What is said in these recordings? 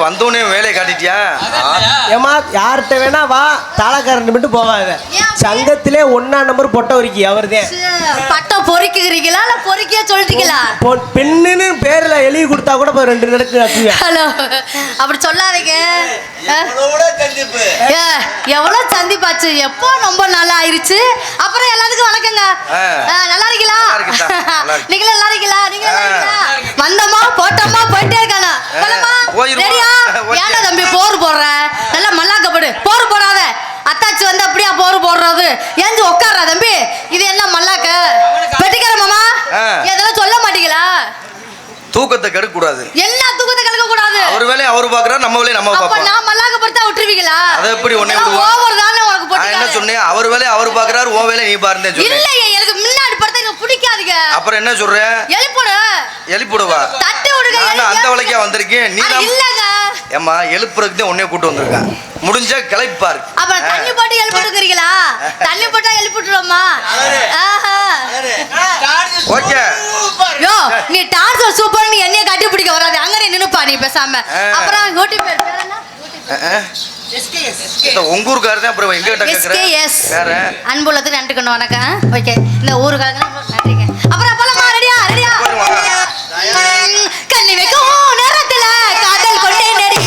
வந்தோடனே வேலையை காட்டிட்டியா? ஏமா யார்கிட்ட வேணா வா, தாளக்காரன் மட்டும் போகாத. சங்கத்திலே 1ஆம் நம்பர் பொட்டை பொறிக்கி அவர்தான். பட்டை பொறிக்கிறீங்களா இல்ல பொறிக்கியா சொல்றீங்களா? பெண்ணுன்னு பேர்ல எழுதி கொடுத்தா கூட 2 நடக்கு. ஹலோ, அப்படி சொல்லாதீங்க. எவ்வளவு சந்திப்பாச்சு, எப்போ ரொம்ப நல்லா ஆயிருச்சு. அப்புறம் எல்லாத்துக்கும் வணக்கங்க. நல்லா இருக்கீங்களா? நீங்களும் நல்லா இருக்கீங்களா? நீங்க வந்தோமா போட்டோமா போயிட்டே இருக்காங்க. ரெடியா? ஏன்னா தம்பி போர் போடுற, நல்லா மல்லாக்கப்படு. போர் போடாத, அத்தாச்சி வந்து அப்படியா போர் போடுறது? ஏஞ்சி உட்கார்றா தம்பி. இது என்ன மல்லாக்க பெட்டிக்கிற மாமா? இதெல்லாம் சொல்ல மாட்டீங்களா? தூக்கத்தை கெடுக்க கூடாது. என்ன தூக்கத்தை கெடுக்க கூடாது? அவர் வேலையை அவர் பாக்குறாரு, நம்ம வேலையை நம்ம பாப்போம். அப்ப நான் மல்லாக்க படுத்தா விட்டுருவீங்களா? அத எப்படி ஒண்ணே விடுவா? ஓவர் தானே உனக்கு போட்டு. நான் என்ன சொன்னேன்? அவர் வேலையை அவர் பாக்குறாரு, உன் வேலையை நீ பாருன்னு சொன்னேன். இல்ல, எனக்கு முன்னாடி படுத்தா எனக்கு பிடிக்காதுங்க. அப்புறம் என்ன சொல்ற? எழுப்புடுவா. தட்டி விடுங்க. நான் அந்த வேலைக்கா வந்திருக்கேன். நீ இல்லங்க. ஏம்மா எழுப்புறதுக்கு தான் உன்னைய கூட்டி வந்திருக்கேன். முடிஞ்சா கிளப்பாரு. அப்ப தண்ணி போட்டு எழுப்பிட்டுக்கிறீங்களா? தண்ணி போட்டா எழுப்பிட்டுறோமா? ஓகே. யோ, நீ டான்ஸ் சூப்பர், நீ என்னைய கட்டி பிடிக்க வராது. அங்க நின்னுப்பா நீ பேசாம. அப்புறம் யூடியூப் பேர் என்ன? உங்க ஊருக்காரர் தான். அப்புறம் எங்க கிட்ட கேக்குறேன். வேற அன்புள்ளதுக்கு நன்றி கொண்டு வணக்கம். ஓகே, இந்த ஊருக்காரங்க நன்றிங்க. அப்புறம் போலாமா? ரெடியா? கண்ணி வைக்கும் நேரத்துல காதல் கொண்டே நடி.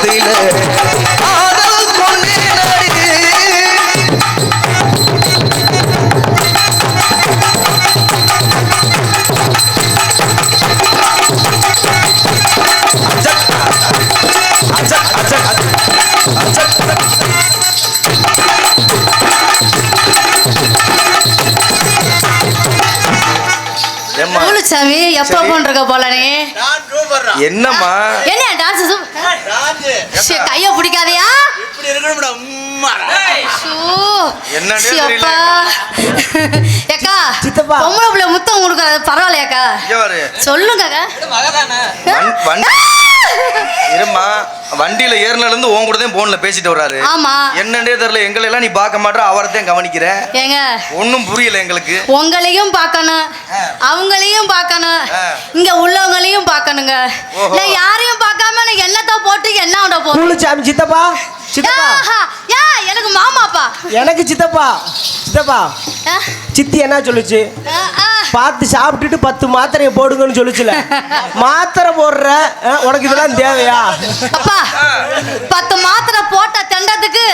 உள்ளத்தில காதல் கொண்டேனடி. அச்சக், அச்சக், அச்சக், அச்சக். ஏம்மா, சாமி எப்ப சரி. போன்றிருக்க போல நீ என்னம்மா என்ன டான்ஸ் கைய பிடிக்காதயா என்னன்னே தெரியல. ஏக்கா சித்தப்பா. பொம்பளை பிள்ளை முத்தம் கொடுக்கறது பரவாயில்லையாக்கா இங்க பாரு. சொல்லுங்க இருமா, வண்டியில ஏறினல இருந்து உன் கூட தான் போன்ல பேசிட்டு வர்றாரு. ஆமா. என்னன்னே தெரியல, எங்களை எல்லாம் நீ பார்க்க மாட்டற, அவரைத்தான் கவனிக்கிற. ஏங்க ஒன்னும் புரியல எங்களுக்கு. உங்களையும் பார்க்கணும், அவங்களையும் பார்க்கணும், ஆ. இங்க உள்ளவங்களையும் பார்க்கணுங்க. ஓஹோ. நான் யாரையும் பார்க்காம நான் என்னத்த போட்டு என்ன விட போறேன்? கூலுச்சாமி சித்தப்பா. சித்தப்பா எனக்கு மாமாப்பா. எனக்கு சித்தப்பா. சித்தப்பா ஆ, சித்தி என்ன சொல்லுச்சு? ஆ, ஆ. பார்த்து சாப்பிட்டுட்டு 10 மாத்திரையை போடுங்கன்னு சொல்லுச்சுல. மாத்திரை போடுற உனக்கு இதெல்லாம் தேவையா? அப்பா 10 மாத்திரை போட்ட தண்டத்துக்கு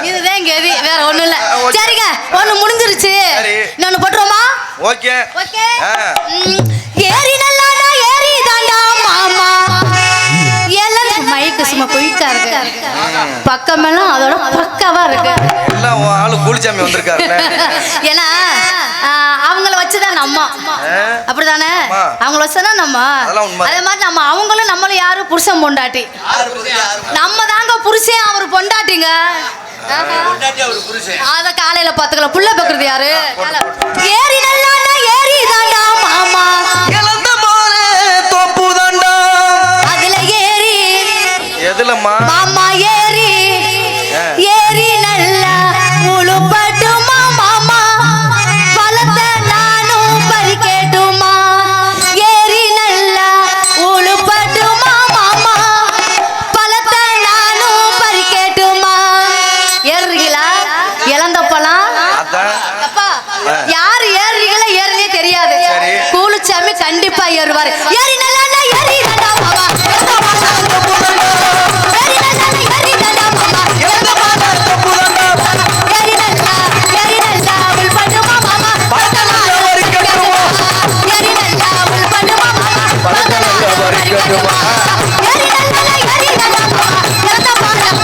இதுதான் கெதி, வேற ஒண்ணும் இல்ல. ஓகே. சரிங்க, ஒண்ணு முடிஞ்சிருச்சு. சரி. இன்னொன்னு போட்டுருமா? ஓகே. ஓகே. ஆ. ஏரி நல்லாடா ஏரி தாண்டா மாமா. எல்லாம் மைக்கு சும்மா குயிக்கா இருக்கு. பக்கமெல்லாம் அதோட பக்காவா இருக்கு. எல்லாம் உன் ஆளு கூலிச்சாமி வந்திருக்காருல்ல. ஏன்னா அவங்கள வச்சுதான் நம்ம, அப்படிதானே? ஆமா. அவங்கள வச்சுதான் நம்ம. அதெல்லாம் உண்மை. அதே மாதிரி நம்ம அவங்களும் நம்மளும் யாரும் புருஷன் பொண்டாட்டி. நம்ம தாங்க புருஷன், அவர் பொண்டாட்டிங்க. அத காலையில பாத்துக்கல. புள்ள பெக்குறது யாரு? ஏரி நல்லா ஏரி தாண்டா மாமா. இழந்த மாறே தோப்பு தாண்டா. அதுல ஏரி எதுலம்மா? மாமா ஏரி ஏரி நல்லா உழுப்பட்டுமா மாமா. பழத்தை நானும் பறிக்கட்டுமா? ஏரி நல்லா உழுப்பட்டுமா மாமா. பழத்தை நானும் பறிக்கட்டுமா? ஏறுறீங்களா? இழந்த பழம். அதான். அப்பா, யாரு ஏறுறீங்களா ஏறுறதே தெரியாது. சரி. கூலுச்சாமி கண்டிப்பா ஏறுவாரு. ஏறி நல்லா ஏறி நல்லா மாமா. ஏறி நல்லா ஏறி நல்லா மாமா. இழந்த மாறே தோப்பு தாண்டா. ஏறி நல்லா உள் பண்ணுமா மாமா. பழத்தை நல்லா பறிக்கட்டுமா? ஏறி நல்லா உள் பண்ணுமா மாமா. பழத்தை நல்லா பறிக்கட்டுமா? ஏறி நல்லா மாமா. இறந்த பாடம்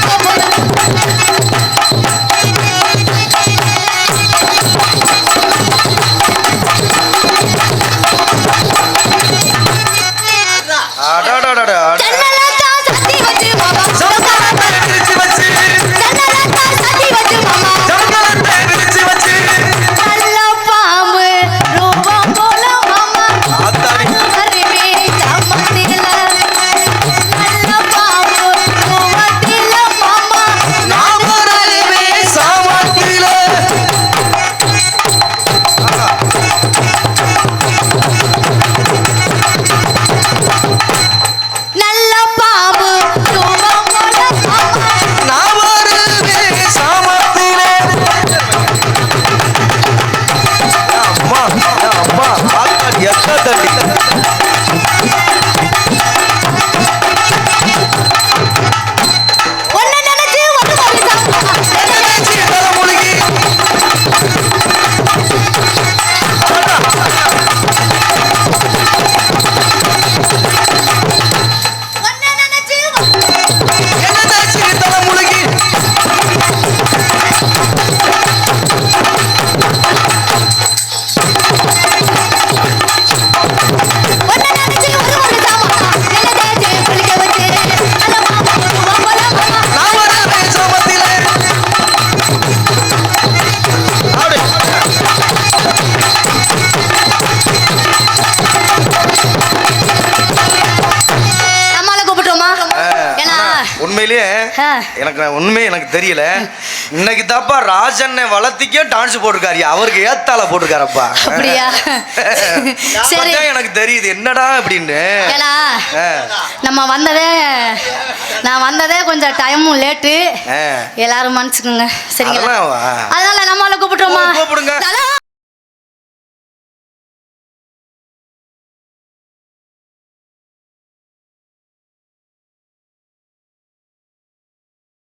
அடடடடட. ஜன்னலத்தா சத்தி வச்சு மாமா. ஜன்னலத்தை விரிச்சு வச்சு. ஜன்னலத்தா சத்தி வச்சு மாமா. ஜன்னலத்தை விரிச்சு வச்சு. நல்ல பாம்பு ரூபம் போல மாமா. ஆத்தாடி. அறிவே ஜாமத்தில. நல்ல பாம்பு ரூபத்தில மாமா. நான் வரவே சாமத்தில. நல்ல பாம்பு ரூபம் போல மாமா. நான் வரவே சாமத்தில. அம்மா, அம்மா, ஆத்தாடி, எத்தாடி. ஒன்ன நினைச்சு ஒரு மனுஷன் மாமா. தலைமுழுகி. ஒன்ன நினைச்சு என்ன நினைச்சு தலைமுழுகி. ஒன்ன நினைச்சு ஒரு மனுஷன் மாமா. என்ன தேய்ச்சு குளிக்க வச்சு நல்ல பாம்பு ரூபம் போல மாமா. நான் வரவே சாமத்தில. அப்படி. நம்மால கூப்பிட்டோமா? ஏன்னா உண்மையிலேயே எனக்கு தெரியல. இன்னைக்கு தாப்பா ராஜண்ணை வளர்த்திக்கே டான்ஸ் போட்டிருக்காரு. அவருக்கு ஏத்தால போட்டிருக்காரப்பா. அப்படியா? சரி. அப்பதான் எனக்கு தெரியுது என்னடா அப்படின்னு. ஏன்னா ஆ. நான் வந்ததே கொஞ்சம் டைமும் லேட்டு. ஆ. எல்லாரும் மன்னிச்சுக்குங்க. சரிங்களா? அதெல்லாம் அதனால நம்மால கூப்பிட்டோமா? கூப்பிடுங்க. நல்லா